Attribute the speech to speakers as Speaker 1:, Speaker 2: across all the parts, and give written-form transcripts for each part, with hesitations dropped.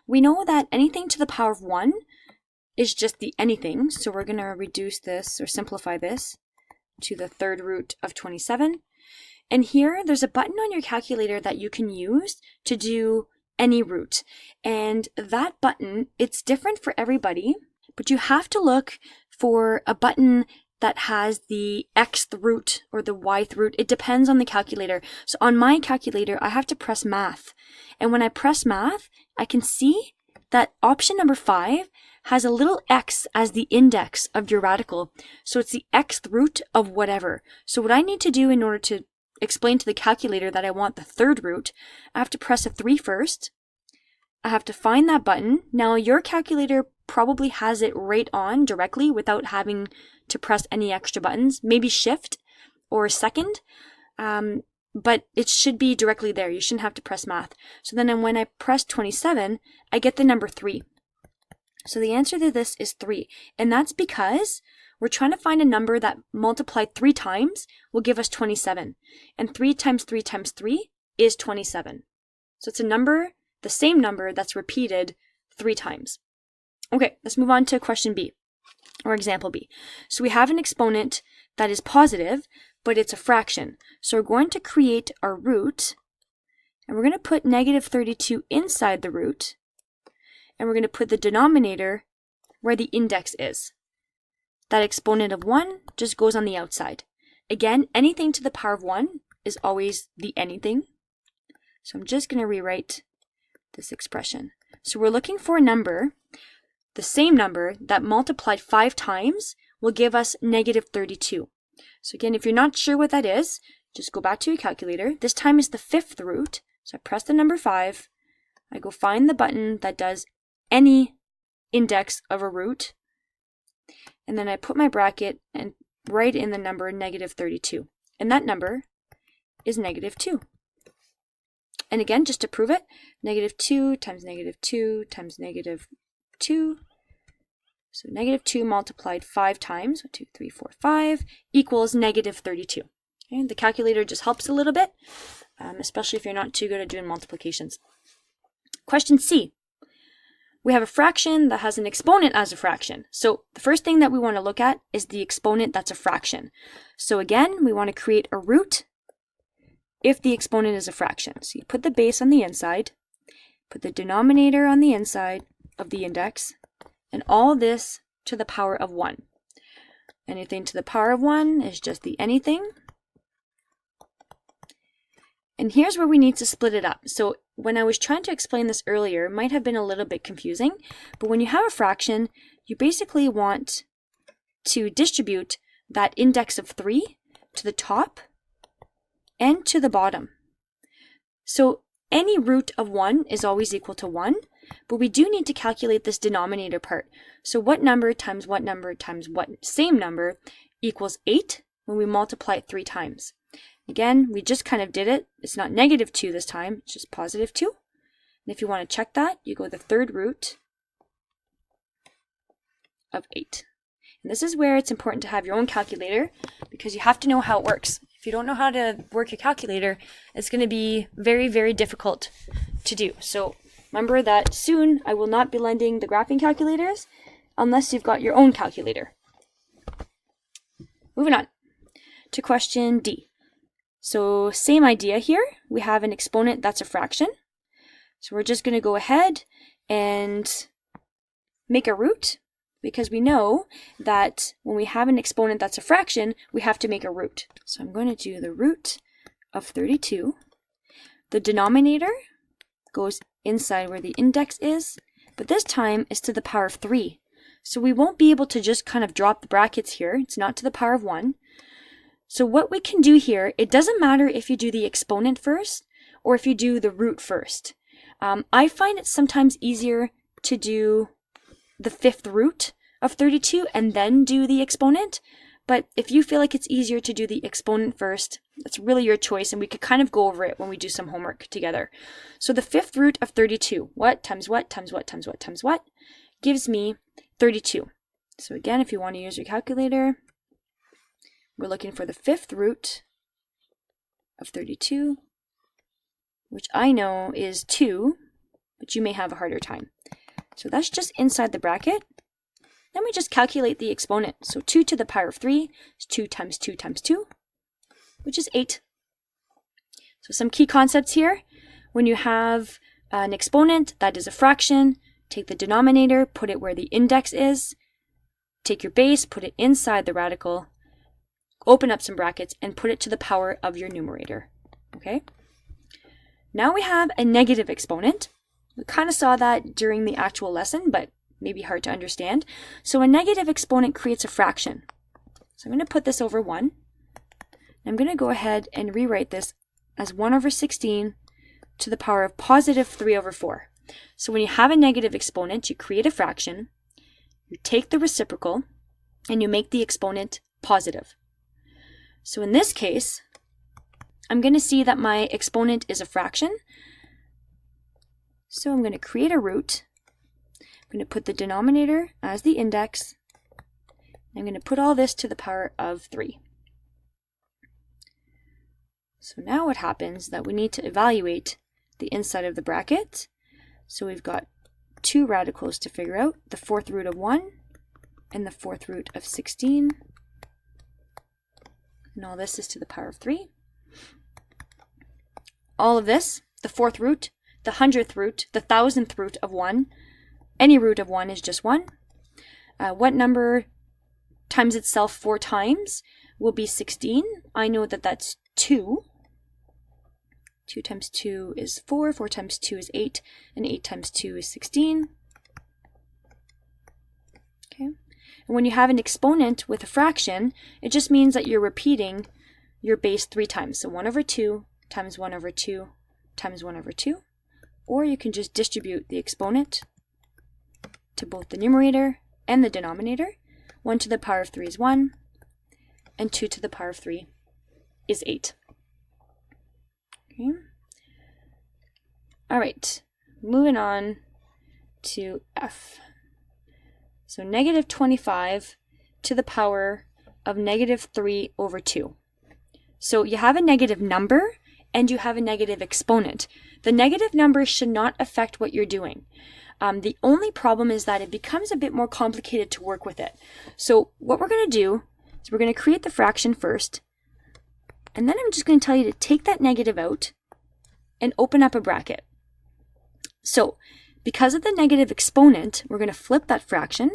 Speaker 1: we know that anything to the power of 1 is just the anything. So we're going to reduce this or simplify this to the third root of 27. And here there's a button on your calculator that you can use to do any root. And that button, it's different for everybody, but you have to look for a button that has the xth root or the yth root. It depends on the calculator. So on my calculator, I have to press math. And when I press math, I can see that option number 5 has a little x as the index of your radical. So it's the xth root of whatever. So what I need to do in order to explain to the calculator that I want the third root, I have to press a 3 first. I have to find that button. Now your calculator probably has it right on directly without having to press any extra buttons, maybe shift or second, but it should be directly there. You shouldn't have to press math. So then when I press 27, I get the number 3. So the answer to this is 3. And that's because we're trying to find a number that multiplied 3 times will give us 27. And 3 times 3 times 3 is 27. So it's a number, the same number that's repeated 3 times. Okay, let's move on to question B, or example B. So we have an exponent that is positive, but it's a fraction. So we're going to create our root, and we're going to put negative 32 inside the root, and we're going to put the denominator where the index is. That exponent of 1 just goes on the outside. Again, anything to the power of 1 is always the anything. So I'm just going to rewrite this expression. So we're looking for a number, the same number that multiplied 5 times will give us negative 32. So again, if you're not sure what that is, just go back to your calculator. This time is the 5th root. So I press the number 5. I go find the button that does any index of a root. And then I put my bracket and write in the number negative 32. And that number is negative 2. And again, just to prove it, negative 2 times negative 2 times negative 2. So negative 2 multiplied 5 times, 1, 2, 3, 4, 5, equals negative 32. Okay, the calculator just helps a little bit, especially if you're not too good at doing multiplications. Question C. We have a fraction that has an exponent as a fraction. So the first thing that we want to look at is the exponent that's a fraction. So again, we want to create a root if the exponent is a fraction. So you put the base on the inside, put the denominator on the inside of the index, and all this to the power of 1. Anything to the power of 1 is just the anything. And here's where we need to split it up. So when I was trying to explain this earlier, it might have been a little bit confusing, but when you have a fraction, you basically want to distribute that index of 3 to the top and to the bottom. So any root of 1 is always equal to 1, but we do need to calculate this denominator part. So what number times what number times what same number equals 8 when we multiply it 3 times. Again, we just kind of did it. It's not negative 2 this time, it's just positive 2. And if you want to check that, you go the third root of 8. And this is where it's important to have your own calculator because you have to know how it works. If you don't know how to work your calculator, it's going to be very, very difficult to do. So remember that soon I will not be lending the graphing calculators unless you've got your own calculator. Moving on to question D. So same idea here. We have an exponent that's a fraction. So we're just going to go ahead and make a root because we know that when we have an exponent that's a fraction, we have to make a root. So I'm going to do the root of 32. The denominator goes inside where the index is, but this time it's to the power of 3. So we won't be able to just kind of drop the brackets here. It's not to the power of 1. So what we can do here, it doesn't matter if you do the exponent first or if you do the root first. I find it sometimes easier to do the 5th root of 32 and then do the exponent. But if you feel like it's easier to do the exponent first, that's really your choice, and we could kind of go over it when we do some homework together. So the 5th root of 32, what times what times what times what times what, gives me 32. So again, if you want to use your calculator, we're looking for the 5th root of 32, which I know is 2, but you may have a harder time. So that's just inside the bracket. Then we just calculate the exponent. So 2 to the power of 3 is 2 times 2 times 2, which is 8. So some key concepts here. When you have an exponent that is a fraction, take the denominator, put it where the index is, take your base, put it inside the radical, open up some brackets, and put it to the power of your numerator. Okay? Now we have a negative exponent. We kind of saw that during the actual lesson, but maybe hard to understand. So a negative exponent creates a fraction. So I'm going to put this over 1. I'm going to go ahead and rewrite this as 1 over 16 to the power of positive 3 over 4. So when you have a negative exponent, you create a fraction, you take the reciprocal, and you make the exponent positive. So in this case, I'm going to see that my exponent is a fraction. So I'm going to create a root. I'm going to put the denominator as the index. I'm going to put all this to the power of 3. So now what happens is that we need to evaluate the inside of the bracket. So we've got 2 radicals to figure out, the 4th root of 1 and the 4th root of 16. And all this is to the power of 3. All of this, the 4th root, the 100th root, the 1000th root of 1, any root of 1 is just 1. What number times itself 4 times will be 16? I know that that's 2. 2 times 2 is 4, 4 times 2 is 8, and 8 times 2 is 16. Okay. And when you have an exponent with a fraction, it just means that you're repeating your base 3 times. So 1 over 2 times 1 over 2 times 1 over 2. Or you can just distribute the exponent to both the numerator and the denominator. 1 to the power of 3 is 1, and 2 to the power of 3 is 8. Okay. All right, moving on to F. So negative 25 to the power of negative 3 over 2. So you have a negative number and you have a negative exponent. The negative number should not affect what you're doing. The only problem is that it becomes a bit more complicated to work with it. So what we're going to do is we're going to create the fraction first, and then I'm just going to tell you to take that negative out and open up a bracket. So because of the negative exponent, we're going to flip that fraction,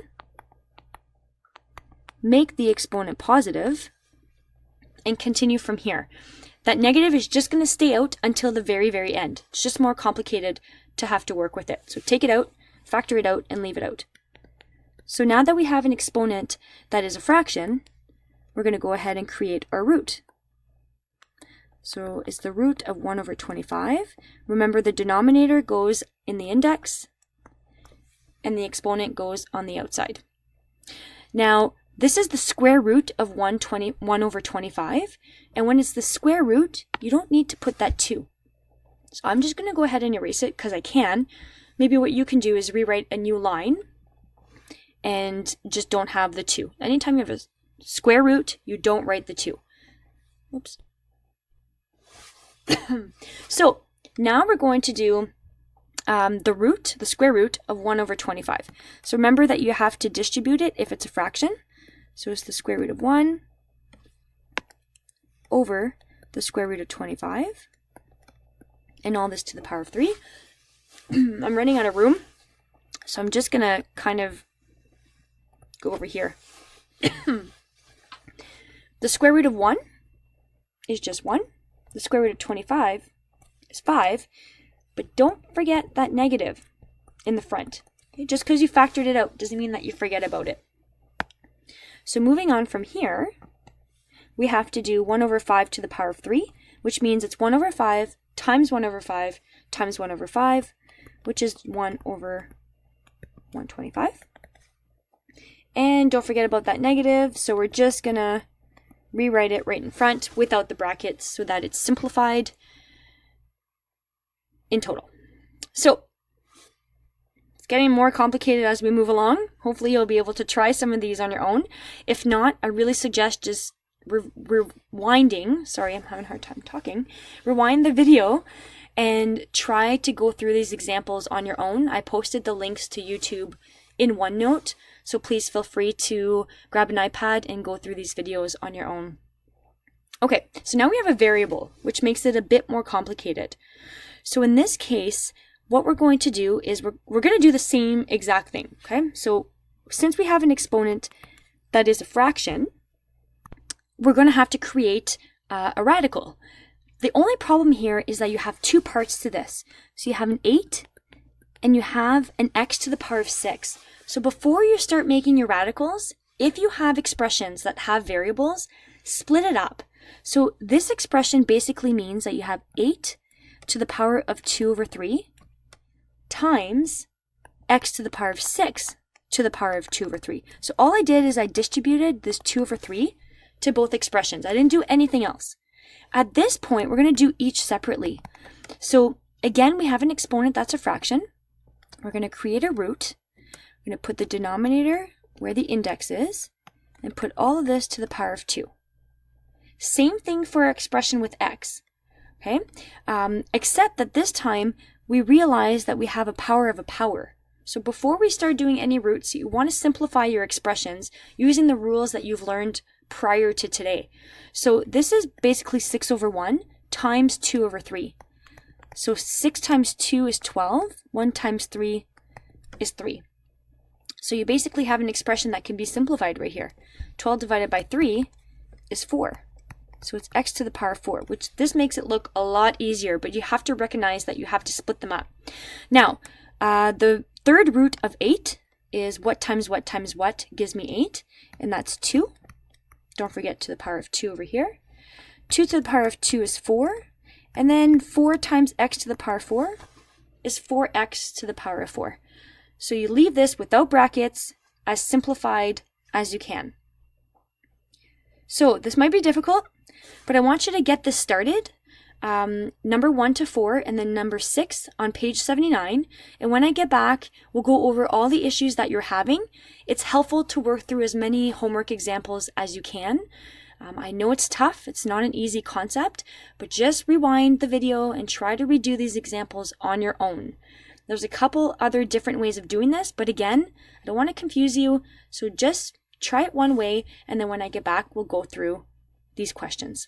Speaker 1: make the exponent positive, and continue from here. That negative is just going to stay out until the very, very end. It's just more complicated to have to work with it. So take it out, factor it out, and leave it out. So now that we have an exponent that is a fraction, we're going to go ahead and create our root. So it's the root of 1 over 25. Remember, the denominator goes in the index, and the exponent goes on the outside. Now, this is the square root of 1 over 25, and when it's the square root, you don't need to put that 2. So I'm just going to go ahead and erase it because I can. Maybe what you can do is rewrite a new line and just don't have the 2. Anytime you have a square root, you don't write the 2. Oops. So now we're going to do the square root of 1 over 25. So remember that you have to distribute it if it's a fraction. So it's the square root of 1 over the square root of 25. And all this to the power of 3. I'm running out of room, so I'm just going to kind of go over here. The square root of 1 is just 1. The square root of 25 is 5. But don't forget that negative in the front. Okay? Just because you factored it out doesn't mean that you forget about it. So moving on from here, we have to do 1 over 5 to the power of 3, which means it's 1 over 5 times 1 over 5 times 1 over 5, which is 1 over 125. And don't forget about that negative, so we're just going to rewrite it right in front without the brackets so that it's simplified in total. So it's getting more complicated as we move along. Hopefully you'll be able to try some of these on your own. If not, I really suggest just rewinding. Sorry, I'm having a hard time talking. Rewind the video and try to go through these examples on your own. I posted the links to YouTube in OneNote, so please feel free to grab an iPad and go through these videos on your own. Okay, so now we have a variable, which makes it a bit more complicated. So in this case, what we're going to do is we're going to do the same exact thing, okay? So since we have an exponent that is a fraction, we're going to have to create a radical. The only problem here is that you have two parts to this. So you have an 8 and you have an x to the power of 6. So before you start making your radicals, if you have expressions that have variables, split it up. So this expression basically means that you have 8 to the power of 2 over 3 times x to the power of 6 to the power of 2 over 3. So all I did is I distributed this 2 over 3 to both expressions. I didn't do anything else. At this point, we're going to do each separately. So again, we have an exponent that's a fraction. We're going to create a root. We're going to put the denominator where the index is and put all of this to the power of 2. Same thing for our expression with x, okay? Except that this time we realize that we have a power of a power. So before we start doing any roots, you want to simplify your expressions using the rules that you've learned prior to today. So this is basically 6 over 1 times 2 over 3. So 6 times 2 is 12, 1 times 3 is 3. So you basically have an expression that can be simplified right here. 12 divided by 3 is 4. So it's x to the power of 4, which this makes it look a lot easier, but you have to recognize that you have to split them up. Now, the third root of 8 is what times what times what gives me 8, and that's 2. Don't forget to the power of 2 over here. 2 to the power of 2 is 4, and then 4 times x to the power of 4 is 4x to the power of 4. So you leave this without brackets, as simplified as you can. So this might be difficult, but I want you to get this started. Number 1 to 4 and then number 6 on page 79. And when I get back, we'll go over all the issues that you're having. It's helpful to work through as many homework examples as you can. I know it's tough. It's not an easy concept, but just rewind the video and try to redo these examples on your own. There's a couple other different ways of doing this, but again, I don't want to confuse you. So just try it one way, and then when I get back, we'll go through these questions.